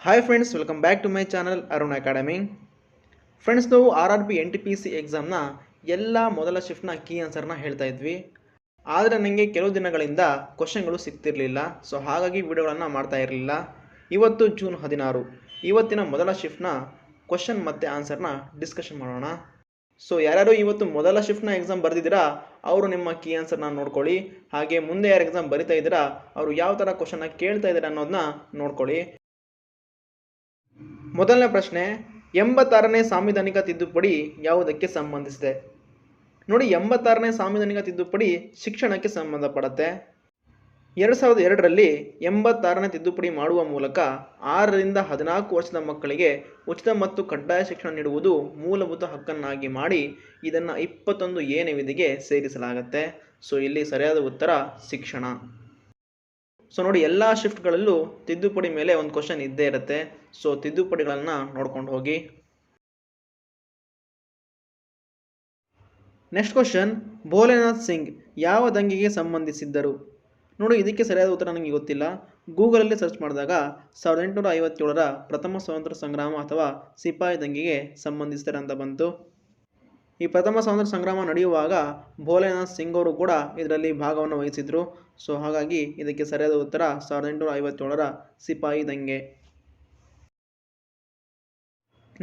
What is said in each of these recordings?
Hi friends, welcome back to my channel Arun Academy. Friends, ನಾವು RRB NTPC ಎಕ್ಸಾಮ್ನ ಎಲ್ಲ ಮೊದಲ ಶಿಫ್ಟ್ನ ಕೀ ಆನ್ಸರ್ನ ಹೇಳ್ತಾ ಇದ್ವಿ. ಆದರೆ ನನಗೆ ಕೆಲವು ದಿನಗಳಿಂದ ಕ್ವಶನ್ಗಳು ಸಿಗ್ತಿರಲಿಲ್ಲ. ಸೊ ಹಾಗಾಗಿ ವಿಡಿಯೋಗಳನ್ನು ಮಾಡ್ತಾ ಇರಲಿಲ್ಲ. ಇವತ್ತು ಜೂನ್ 16, ಇವತ್ತಿನ ಮೊದಲ ಶಿಫ್ಟ್ನ ಕ್ವಶನ್ ಮತ್ತು ಆನ್ಸರ್ನ ಡಿಸ್ಕಷನ್ ಮಾಡೋಣ. ಸೊ ಯಾರ್ಯಾರು ಇವತ್ತು ಮೊದಲ ಶಿಫ್ಟ್ನ ಎಕ್ಸಾಮ್ ಬರೆದಿದ್ದೀರಾ ಅವರು ನಿಮ್ಮ ಕೀ ಆನ್ಸರ್ನ ನೋಡ್ಕೊಳ್ಳಿ. ಹಾಗೆ ಮುಂದೆ ಯಾರು ಎಕ್ಸಾಮ್ ಬರಿತಾ ಇದ್ದೀರಾ ಅವರು ಯಾವ ಥರ ಕ್ವಶನ್ನ ಕೇಳ್ತಾ ಇದ್ದೀರಾ ಅನ್ನೋದನ್ನ ನೋಡ್ಕೊಳ್ಳಿ. ಮೊದಲನೇ ಪ್ರಶ್ನೆ, 86ನೇ ಸಾಂವಿಧಾನಿಕ ತಿದ್ದುಪಡಿ ಯಾವುದಕ್ಕೆ ಸಂಬಂಧಿಸಿದೆ? ನೋಡಿ, 86ನೇ ಸಾಂವಿಧಾನಿಕ ತಿದ್ದುಪಡಿ ಶಿಕ್ಷಣಕ್ಕೆ ಸಂಬಂಧಪಡುತ್ತೆ. 2002ರಲ್ಲಿ 86ನೇ ತಿದ್ದುಪಡಿ ಮಾಡುವ ಮೂಲಕ 6ರಿಂದ 14 ವರ್ಷದ ಮಕ್ಕಳಿಗೆ ಉಚಿತ ಮತ್ತು ಕಡ್ಡಾಯ ಶಿಕ್ಷಣ ನೀಡುವುದು ಮೂಲಭೂತ ಹಕ್ಕನ್ನಾಗಿ ಮಾಡಿ ಇದನ್ನು 21A ವಿಧಿಗೆ ಸೇರಿಸಲಾಗುತ್ತೆ. ಸೊ ಇಲ್ಲಿ ಸರಿಯಾದ ಉತ್ತರ ಶಿಕ್ಷಣ. ಸೊ ನೋಡಿ, ಎಲ್ಲ ಶಿಫ್ಟ್ಗಳಲ್ಲೂ ತಿದ್ದುಪಡಿ ಮೇಲೆ ಒಂದು ಕ್ವಶನ್ ಇದ್ದೇ ಇರುತ್ತೆ. ಸೊ ತಿದ್ದುಪಡಿಗಳನ್ನು ನೋಡ್ಕೊಂಡು ಹೋಗಿ. ನೆಕ್ಸ್ಟ್ ಕ್ವಶನ್, ಭೋಲೆನಾಥ್ ಸಿಂಗ್ ಯಾವ ದಂಗೆಗೆ ಸಂಬಂಧಿಸಿದ್ದರು? ನೋಡಿ, ಇದಕ್ಕೆ ಸರಿಯಾದ ಉತ್ತರ ನನಗೆ ಗೊತ್ತಿಲ್ಲ. ಗೂಗಲಲ್ಲಿ ಸರ್ಚ್ ಮಾಡಿದಾಗ 1857ರ ಪ್ರಥಮ ಸ್ವಾತಂತ್ರ್ಯ ಸಂಗ್ರಾಮ ಅಥವಾ ಸಿಪಾಯಿ ದಂಗೆಗೆ ಸಂಬಂಧಿಸಿದ್ದಾರೆ ಅಂತ ಬಂತು. ಈ ಪ್ರಥಮ ಸ್ವಾತಂತ್ರ್ಯ ಸಂಗ್ರಾಮ ನಡೆಯುವಾಗ ಭೋಲೆನಾಥ್ ಸಿಂಗ್ ಅವರು ಕೂಡ ಇದರಲ್ಲಿ ಭಾಗವನ್ನು ವಹಿಸಿದ್ರು. ಸೊ ಹಾಗಾಗಿ ಇದಕ್ಕೆ ಸರಿಯಾದ ಉತ್ತರ 1857ರ ಸಿಪಾಯಿ ದಂಗೆ.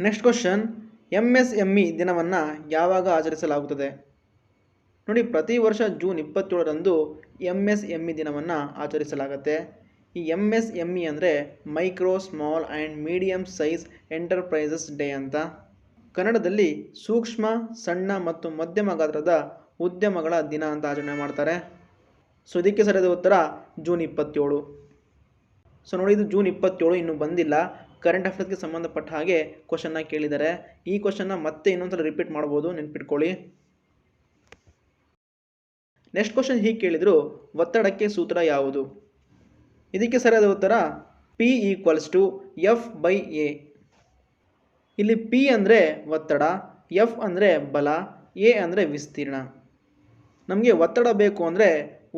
ನೆಕ್ಸ್ಟ್ ಕ್ವಶನ್, MSME ದಿನವನ್ನು ಯಾವಾಗ ಆಚರಿಸಲಾಗುತ್ತದೆ? ನೋಡಿ, ಪ್ರತಿ ವರ್ಷ ಜೂನ್ 27ರಂದು MSME ದಿನವನ್ನು ಆಚರಿಸಲಾಗುತ್ತೆ. ಈ MSME ಅಂದರೆ micro small and medium size enterprises day ಅಂತ. ಕನ್ನಡದಲ್ಲಿ ಸೂಕ್ಷ್ಮ, ಸಣ್ಣ ಮತ್ತು ಮಧ್ಯಮ ಗಾತ್ರದ ಉದ್ಯಮಗಳ ದಿನ ಅಂತ ಆಚರಣೆ ಮಾಡ್ತಾರೆ. ಸೊ ಇದಕ್ಕೆ ಸರಿಯಾದ ಉತ್ತರ ಜೂನ್ 27. ಸೊ ನೋಡಿ, ಇದು ಜೂನ್ 27 ಇನ್ನೂ ಬಂದಿಲ್ಲ. ಕರೆಂಟ್ ಅಫೇರ್ಸ್ಗೆ ಸಂಬಂಧಪಟ್ಟ ಹಾಗೆ ಕ್ವಶನ್ನ ಕೇಳಿದ್ದಾರೆ. ಈ ಕ್ವಶನ್ನ ಮತ್ತೆ ಇನ್ನೊಂದ್ಸಲ ರಿಪೀಟ್ ಮಾಡ್ಬೋದು, ನೆನ್ಪಿಟ್ಕೊಳ್ಳಿ. ನೆಕ್ಸ್ಟ್ ಕ್ವಶನ್ ಹೀಗೆ ಕೇಳಿದರು, ಒತ್ತಡಕ್ಕೆ ಸೂತ್ರ ಯಾವುದು? ಇದಕ್ಕೆ ಸರಿಯಾದ ಉತ್ತರ P = F/A. ಇಲ್ಲಿ P ಅಂದರೆ ಒತ್ತಡ, F ಅಂದರೆ ಬಲ, A ಅಂದರೆ ವಿಸ್ತೀರ್ಣ. ನಮಗೆ ಒತ್ತಡ ಬೇಕು ಅಂದರೆ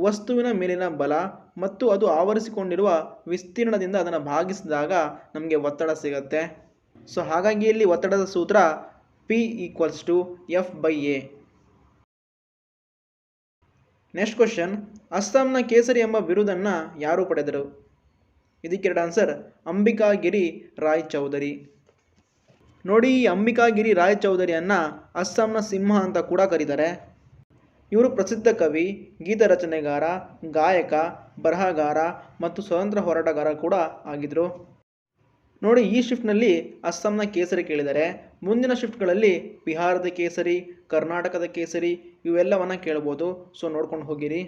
ವಸ್ತುವಿನ ಮೇಲಿನ ಬಲ ಮತ್ತು ಅದು ಆವರಿಸಿಕೊಂಡಿರುವ ವಿಸ್ತೀರ್ಣದಿಂದ ಅದನ್ನು ಭಾಗಿಸಿದಾಗ ನಮಗೆ ಒತ್ತಡ ಸಿಗುತ್ತೆ. ಸೊ ಹಾಗಾಗಿ ಇಲ್ಲಿ ಒತ್ತಡದ ಸೂತ್ರ P = F/A. ನೆಕ್ಸ್ಟ್ ಕ್ವಶನ್, ಅಸ್ಸಾಂನ ಕೇಸರಿ ಎಂಬ ಬಿರುದನ್ನು ಯಾರು ಪಡೆದರು? ಇದಕ್ಕೆ ಎರಡು ಆನ್ಸರ್, ಅಂಬಿಕಾಗಿರಿ ರಾಯ್ ಚೌಧರಿ. ನೋಡಿ, ಈ ಅಂಬಿಕಾಗಿರಿ ರಾಯ್ ಚೌಧರಿಯನ್ನು ಅಸ್ಸಾಂನ ಸಿಂಹ ಅಂತ ಕೂಡ ಕರೀತಾರೆ. ಇವರು ಪ್ರಸಿದ್ಧ ಕವಿ, ಗೀತ ರಚನೆಗಾರ, ಗಾಯಕ, ಬರಹಗಾರ ಮತ್ತು ಸ್ವಾತಂತ್ರ್ಯ ಹೋರಾಟಗಾರ ಕೂಡ ಆಗಿದ್ದರು. ನೋಡಿ, ಈ ಶಿಫ್ಟ್ನಲ್ಲಿ ಅಸ್ಸಾಂನ ಕೇಸರಿ ಕೇಳಿದರೆ ಮುಂದಿನ ಶಿಫ್ಟ್ಗಳಲ್ಲಿ ಬಿಹಾರದ ಕೇಸರಿ, ಕರ್ನಾಟಕದ ಕೇಸರಿ ಇವೆಲ್ಲವನ್ನು ಕೇಳ್ಬೋದು. ಸೊ ನೋಡ್ಕೊಂಡು ಹೋಗಿರಿ.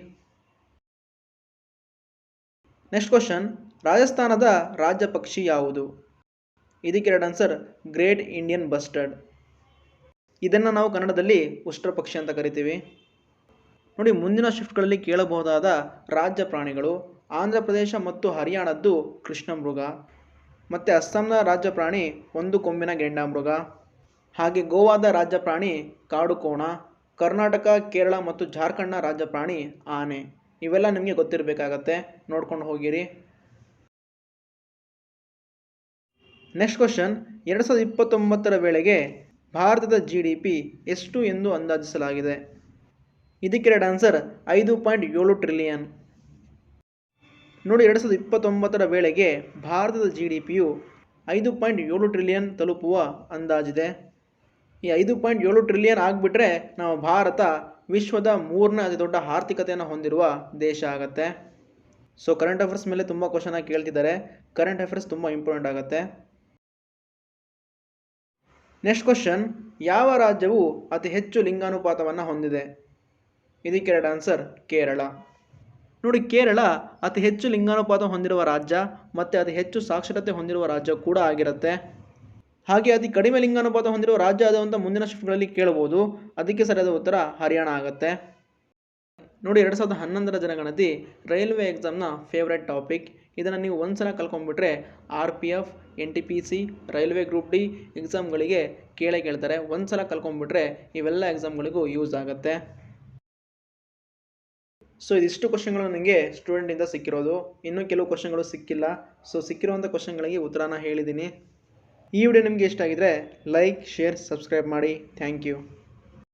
ನೆಕ್ಸ್ಟ್ ಕ್ವಶನ್, ರಾಜಸ್ಥಾನದ ರಾಜ್ಯ ಪಕ್ಷಿ ಯಾವುದು? ಇದಕ್ಕೆ ಎರಡು ಆನ್ಸರ್, ಗ್ರೇಟ್ ಇಂಡಿಯನ್ ಬಸ್ಟರ್ಡ್. ಇದನ್ನು ನಾವು ಕನ್ನಡದಲ್ಲಿ ಉಷ್ಟ್ರ ಪಕ್ಷಿ ಅಂತ ಕರಿತೀವಿ. ನೋಡಿ, ಮುಂದಿನ ಶಿಫ್ಟ್ಗಳಲ್ಲಿ ಕೇಳಬಹುದಾದ ರಾಜ್ಯ ಪ್ರಾಣಿಗಳು ಆಂಧ್ರ ಪ್ರದೇಶ ಮತ್ತು ಹರಿಯಾಣದ್ದು ಕೃಷ್ಣಮೃಗ, ಮತ್ತು ಅಸ್ಸಾಂನ ರಾಜ್ಯ ಪ್ರಾಣಿ ಒಂದು ಕೊಂಬಿನ ಗೆಂಡಾಮೃಗ, ಹಾಗೆ ಗೋವಾದ ರಾಜ್ಯ ಪ್ರಾಣಿ ಕಾಡುಕೋಣ, ಕರ್ನಾಟಕ, ಕೇರಳ ಮತ್ತು ಜಾರ್ಖಂಡ್ನ ರಾಜ್ಯ ಪ್ರಾಣಿ ಆನೆ. ಇವೆಲ್ಲ ನಿಮಗೆ ಗೊತ್ತಿರಬೇಕಾಗತ್ತೆ, ನೋಡ್ಕೊಂಡು ಹೋಗಿರಿ. ನೆಕ್ಸ್ಟ್ ಕ್ವಶನ್, 2029ರ ವೇಳೆಗೆ ಭಾರತದ GDP ಎಷ್ಟು ಎಂದು ಅಂದಾಜಿಸಲಾಗಿದೆ? ಇದಕ್ಕೆ ಎರಡು ಆನ್ಸರ್, 5.7 ಟ್ರಿಲಿಯನ್. ನೋಡಿ, 2029ರ ವೇಳೆಗೆ ಭಾರತದ GDPಯು 5.7 ಟ್ರಿಲಿಯನ್ ತಲುಪುವ ಅಂದಾಜಿದೆ. ಈ 5.7 ಟ್ರಿಲಿಯನ್ ಆಗಿಬಿಟ್ರೆ ನಾವು ಭಾರತ ವಿಶ್ವದ 3ನೇ ಅತಿ ದೊಡ್ಡ ಆರ್ಥಿಕತೆಯನ್ನು ಹೊಂದಿರುವ ದೇಶ ಆಗುತ್ತೆ. ಸೊ ಕರೆಂಟ್ ಅಫೇರ್ಸ್ ಮೇಲೆ ತುಂಬ ಕ್ವಶನ್ ಕೇಳ್ತಿದ್ದಾರೆ. ಕರೆಂಟ್ ಅಫೇರ್ಸ್ ತುಂಬ ಇಂಪಾರ್ಟೆಂಟ್ ಆಗುತ್ತೆ. ನೆಕ್ಸ್ಟ್ ಕ್ವಶನ್, ಯಾವ ರಾಜ್ಯವು ಅತಿ ಹೆಚ್ಚು ಲಿಂಗಾನುಪಾತವನ್ನು ಹೊಂದಿದೆ? ಇದಕ್ಕೆ ಎರಡು ಆನ್ಸರ್, ಕೇರಳ. ನೋಡಿ, ಕೇರಳ ಅತಿ ಹೆಚ್ಚು ಲಿಂಗಾನುಪಾತ ಹೊಂದಿರುವ ರಾಜ್ಯ ಮತ್ತು ಅತಿ ಹೆಚ್ಚು ಸಾಕ್ಷರತೆ ಹೊಂದಿರುವ ರಾಜ್ಯ ಕೂಡ ಆಗಿರುತ್ತೆ. ಹಾಗೆ ಅತಿ ಕಡಿಮೆ ಲಿಂಗಾನುಪಾತ ಹೊಂದಿರುವ ರಾಜ್ಯ ಆದಂಥ ಮುಂದಿನ ಶಿಫ್ಟ್ಗಳಲ್ಲಿ ಕೇಳಬಹುದು. ಅದಕ್ಕೆ ಸರಿಯಾದ ಉತ್ತರ ಹರಿಯಾಣ ಆಗುತ್ತೆ. ನೋಡಿ, 2011ರ ಜನಗಣತಿ ರೈಲ್ವೆ ಎಕ್ಸಾಮ್ನ ಫೇವ್ರೆಟ್ ಟಾಪಿಕ್. ಇದನ್ನು ನೀವು ಒಂದ್ಸಲ ಕಲ್ಕೊಂಡ್ಬಿಟ್ರೆ RPF, NTPC, railway group D ಎಕ್ಸಾಮ್ಗಳಿಗೆ ಕೇಳ್ತಾರೆ. ಒಂದ್ಸಲ ಕಲ್ಕೊಂಡ್ಬಿಟ್ರೆ ಇವೆಲ್ಲ ಎಕ್ಸಾಮ್ಗಳಿಗೂ ಯೂಸ್ ಆಗುತ್ತೆ. ಸೊ ಇದಿಷ್ಟು ಕ್ವಶನ್ಗಳು ನನಗೆ ಸ್ಟೂಡೆಂಟಿಂದ ಸಿಕ್ಕಿರೋದು. ಇನ್ನೂ ಕೆಲವು ಕ್ವಶನ್ಗಳು ಸಿಕ್ಕಿಲ್ಲ. ಸೊ ಸಿಕ್ಕಿರುವಂಥ ಕ್ವಶನ್ಗಳಿಗೆ ಉತ್ತರನ ಹೇಳಿದ್ದೀನಿ. ಈ ವಿಡಿಯೋ ನಿಮಗೆ ಇಷ್ಟ ಆಗಿದ್ರೆ ಲೈಕ್, ಶೇರ್, ಸಬ್ಸ್ಕ್ರೈಬ್ ಮಾಡಿ. Thank you.